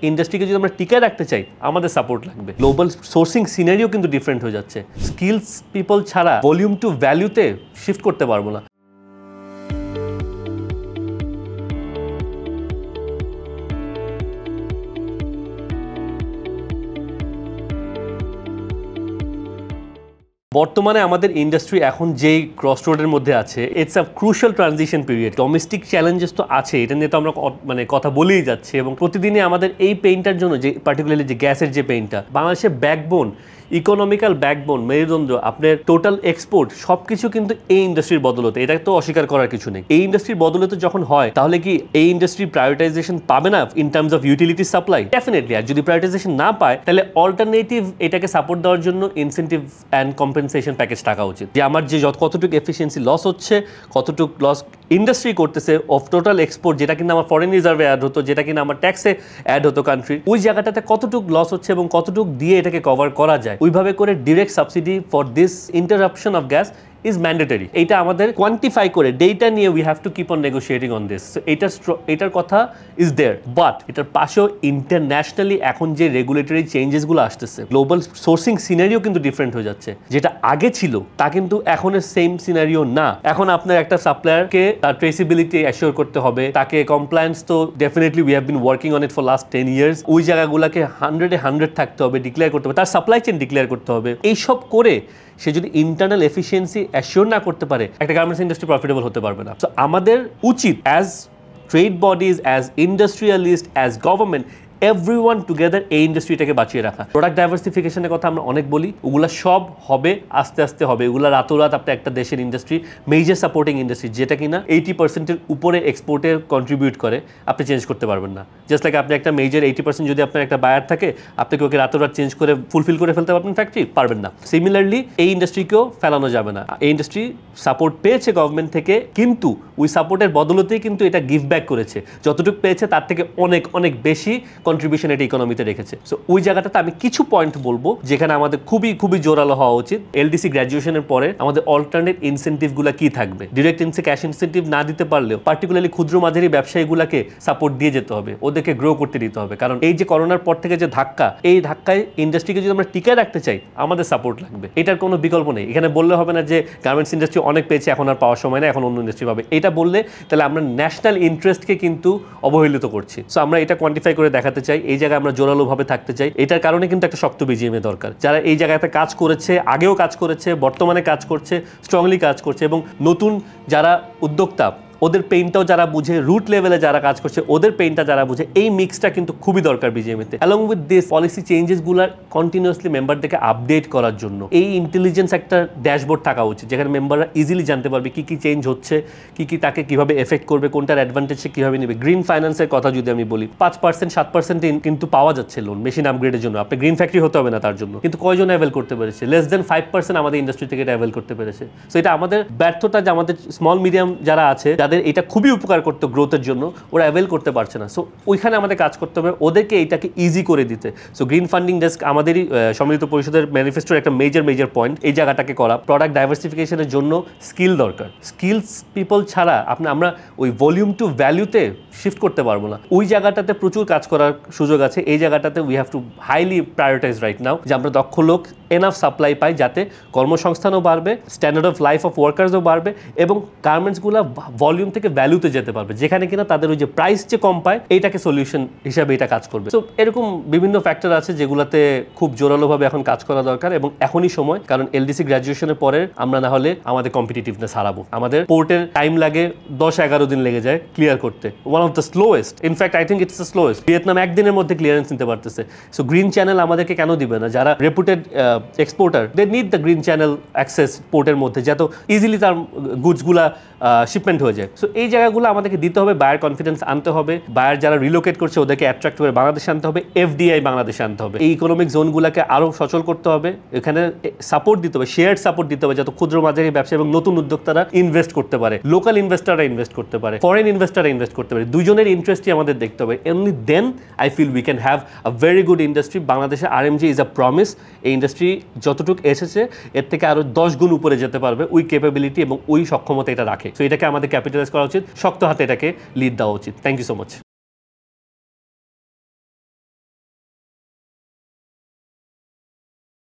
ইন্ডাস্ট্রিকে যদি আমরা টিকায় রাখতে চাই আমাদের সাপোর্ট লাগবে। গ্লোবাল সোর্সিং সিনারিও কিন্তু ডিফারেন্ট হয়ে যাচ্ছে। স্কিলস পিপল ছাড়া ভলিউম টু ভ্যালুতে শিফট করতে পারবো না। বর্তমানে আমাদের ইন্ডাস্ট্রি এখন যেই ক্রসরোডের মধ্যে আছে, it's a crucial transition period. Domestic challenges তো আছে, এটা নিয়ে তো আমরা কথা বলেই যাচ্ছি, এবং প্রতিদিনই আমাদের এই পেইনটার জন্য যে পার্টিকুলারলি যে গ্যাসের যে পেইনটা, বাংলাদেশের ব্যাকবোন, ইকোনমিক্যাল ব্যাকবোন, মেরুদণ্ড, আপনার টোটাল এক্সপোর্ট সবকিছু কিন্তু এই ইন্ডাস্ট্রির বদলতে, এটা তো অস্বীকার করার কিছু নেই। এই ইন্ডাস্ট্রির বদলতে যখন হয়, তাহলে কি এই ইন্ডাস্ট্রি প্রায়োরিটাইজেশন পাবে না in terms of utility supply? Definitely. আর যদি প্রায়োরিটাইজেশন না পায়, তাহলে অল্টারনেটিভ এটাকে সাপোর্ট দেওয়ার জন্য ইনসেন্টিভ অ্যান্ড কম্পেনসেশন প্যাকেজ থাকা উচিত, যে আমার যে কতটুকু এফিসিয়েন্সি লস হচ্ছে, কতটুকু লস ইন্ডাস্ট্রি করতেছে অফ টোটাল এক্সপোর্ট, যেটা কিনা আমার ফরেন রিজার্ভে অ্যাড হতো, যেটা কিনা আমার ট্যাক্সে অ্যাড হতো কান্ট্রি, ওই জায়গাটাতে কতটুকু লস হচ্ছে এবং কতটুকু দিয়ে এটাকে কভার করা যায়, ওইভাবে করে direct subsidy for this interruption of gas is mandatory. এটা আমাদের কোয়ান্টিফাই করে ডেটা নিয়ে we have to keep on negotiating on this. So এটার কথা is there, but এটার পাশেও ইন্টারন্যাশনালি এখন যে রেগুলেটরি চেঞ্জেসগুলো আসতেছে, গ্লোবাল সোর্সিং সিনারিও কিন্তু ডিফারেন্ট হয়ে যাচ্ছে। যেটা আগে ছিল তা কিন্তু এখনের সেম সিনারিও না। এখন আপনার একটা সাপ্লায়ারকে তার ট্রেসিবিলিটি অ্যাসিওর করতে হবে, তাকে কমপ্লায়েন্স তো definitely we have been working on it for last 10 years। ওই জায়গাগুলোকে 100 থাকতে হবে, ডিক্লেয়ার করতে হবে, তার সাপ্লাই চেইন ডিক্লেয়ার করতে হবে। এইসব করে সে যদি ইন্টারনাল এফিসিয়েন্সি অ্যাসিওর না করতে পারে, একটা গার্মেন্টস ইন্ডাস্ট্রি প্রফিটেবল হতে পারবে না। সো আমাদের উচিত as trade bodies, as industrialist, as government, everyone together এই ইন্ডাস্ট্রিটাকে বাঁচিয়ে রাখা। প্রোডাক্ট ডাইভার্সিফিকেশনের কথা আমরা অনেক বলি, ওগুলো সব হবে আস্তে আস্তে হবে। এগুলো রাতোরাত আপনি একটা দেশের ইন্ডাস্ট্রি, মেজর সাপোর্টিং ইন্ডাস্ট্রি যেটা কিনা 80%-এর উপরে এক্সপোর্টের কন্ট্রিবিউট করে, আপনি চেঞ্জ করতে পারবেন না। জাস্ট লাইক আপনি একটা মেজর 80% যদি আপনার একটা বায়ার থাকে, আপনি কি ওকে রাতোরাত চেঞ্জ করে ফুলফিল করে ফেলতে পারবেন ফ্যাক্টরি? পারবেন না। সিমিলারলি এই ইন্ডাস্ট্রিকেও ফেলানো যাবে না। এই ইন্ডাস্ট্রি সাপোর্ট পেয়েছে গভর্নমেন্ট থেকে, কিন্তু ওই সাপোর্টের বদলতেই কিন্তু এটা গিভ ব্যাক করেছে। যতটুকু পেয়েছে তার থেকে অনেক অনেক বেশি কন্ট্রিবিউশন এটা ইকোনমিতে রেখেছে। সো ওই জায়গাটাতে আমি কিছু পয়েন্ট বলবো যেখানে আমাদের খুবই খুবই জোরালো হওয়া উচিত। এলডিসি গ্র্যাজুয়েশনের পরে আমাদের অল্টারনেট ইনসেন্টিভগুলো কি থাকবে? ডিরেক্ট ক্যাশ ইনসেন্টিভ না দিতে পারলেও পার্টিকুলারলি ক্ষুদ্র মাঝারি ব্যবসায়ীগুলোকে সাপোর্ট দিয়ে যেতে হবে, ওদেরকে গ্রো করতে দিতে হবে। কারণ এই যে করোনার পর থেকে যে ধাক্কা, এই ধাক্কায় ইন্ডাস্ট্রিকে যদি আমরা টিকায় রাখতে চাই, আমাদের সাপোর্ট লাগবে। এটার কোনো বিকল্প নেই। এখানে বললে হবে না যে গার্মেন্টস ইন্ডাস্ট্রি অনেক পেয়েছে, এখন আর পাওয়ার সময় না, এখন অন্য ইন্ডাস্ট্রি পাবে। এটা বললে তাহলে আমরা ন্যাশনাল ইন্টারেস্টকে কিন্তু অবহেলিত করছি। সো আমরা এটা কোয়ান্টিফাই করে দেখাতে চাই, এই জায়গায় আমরা জোরালোভাবে থাকতে চাই। এটার কারণে কিন্তু একটা শক্ত বিজিএমএ দরকার, যারা এই জায়গাতে কাজ করেছে, আগেও কাজ করেছে, বর্তমানে কাজ করছে, স্ট্রংলি কাজ করছে, এবং নতুন যারা উদ্যোক্তা ওদের পেইনটাও যারা বুঝে, রুট লেভেলে যারা কাজ করছে ওদের পেইনটা যারা বুঝে, এই মিক্সটা কিন্তু খুবই দরকার বিজিএমএতে। অ্যালং উইথ দিস পলিসি চেঞ্জেসগুলো কন্টিনিউয়াসলি মেম্বারদেরকে আপডেট করার জন্য এই ইন্টেলিজেন্স একটা ড্যাশবোর্ড থাকা উচিত, যেখানে মেম্বাররা ইজিলি জানতে পারবে কি কি চেঞ্জ হচ্ছে, কি কি তাকে কিভাবে এফেক্ট করবে, কোনটার অ্যাডভান্টেজ সে কীভাবে নেবে। গ্রিন ফাইন্যান্সের কথা যদি আমি বলি, 5% 7% কিন্তু পাওয়া যাচ্ছে লোন মেশিন আপগ্রেডের জন্য। আপনি গ্রিন ফ্যাক্টরি হতে হবে না তার জন্য, কিন্তু কয়জন অ্যাভেল করতে পেরেছে? লেস দেন 5% আমাদের ইন্ডাস্ট্রি থেকে এটা অ্যাভেল করতে পেরেছে। সো এটা আমাদের ব্যর্থতা, যে আমাদের স্মল মিডিয়াম যারা আছে, যাদের এটা খুবই উপকার করতে গ্রোথের জন্য, ওরা অ্যাভেল করতে পারছে না। সো ওইখানে আমাদের কাজ করতে হবে, ওদেরকে এইটাকে ইজি করে দিতে। সো গ্রিন ফান্ডিং ডেস্ক আমাদেরই সম্মিলিত পরিষদের ম্যানিফেস্টোর একটা মেজর পয়েন্ট, এই জায়গাটাকে করা। প্রোডাক্ট ডাইভার্সিফিকেশনের জন্য স্কিল দরকার। স্কিলস পিপল ছাড়া আমরা ওই ভলিউম টু ভ্যালুতে শিফট করতে পারবো না। ওই জায়গাটাতে প্রচুর কাজ করার সুযোগ আছে। এই জায়গাটাতে we have to highly prioritise right now, যে আমরা দক্ষ লোক এনাফ সাপ্লাই পাই, যাতে কর্মসংস্থানও বাড়বে, স্ট্যান্ডার্ড অফ লাইফ অফ ওয়ার্কার্সও বাড়বে, এবং গার্মেন্টসগুলো ভলিউম থেকে ভ্যালুতে যেতে পারবে, যেখানে কিনা তাদের ওই যে প্রাইস যে কম পায়, এইটাকে সলিউশন হিসাবে এটা কাজ করবে। তো এরকম বিভিন্ন ফ্যাক্টর আছে যেগুলোতে খুব জোরালোভাবে এখন কাজ করা দরকার, এবং এখনই সময়। কারণ এলডিসি গ্র্যাজুয়েশনের পরে আমরা না হলে আমাদের কম্পিটিটিভনেস হারাবো। আমাদের পোর্টের টাইম লাগে 10-11 দিন লেগে যায় ক্লিয়ার করতে, one of the slowest. In fact I think it's the slowest. Vietnam একদিনের মধ্যে ক্লিয়ারেন্স নিতে পারতেছে। সো গ্রিন চ্যানেল আমাদেরকে কেন দিবে না? যারা reputed exporter, they need the green channel access পোর্টের মধ্যে, যাতে ইজিলি তার গুডসগুলা শিপমেন্ট হয়ে যায়। সো এই জায়গাগুলো আমাদেরকে দিতে হবে, বায়ার কনফিডেন্স আনতে হবে, বায়ার যারা রিলোকেট করছে ওদেরকে অ্যাট্রাক্ট করে বাংলাদেশে আনতে হবে, এফডিআই বাংলাদেশে আনতে হবে, এই ইকোনমিক জোনগুলোকে আরও সচল করতে হবে, এখানে সাপোর্ট দিতে হবে, শেয়ার সাপোর্ট দিতে হবে, যাতে ক্ষুদ্র মাঝারি ব্যবসা এবং নতুন উদ্যোক্তারা ইনভেস্ট করতে পারে, লোকাল ইনভেস্টাররা ইনভেস্ট করতে পারে, ফরেন ইনভেস্টাররা ইনভেস্ট করতে পারে। দুজনের ইন্টারেস্টই আমাদের দেখতে হবে। Only then I feel we can have a very good industry. বাংলাদেশে আরএমজি ইজ আ প্রমিস। এই ইন্ডাস্ট্রি যতটুকু এসেছে এর থেকে আরও 10 গুণ উপরে যেতে পারবে, ওই ক্যাপাবিলিটি এবং ওই সক্ষমতা এটা রাখে। সো এটাকে আমাদের ক্যাপিটালাইজ করা উচিত, শক্ত হাতে এটাকে লিড দেওয়া উচিত। Thank you so much.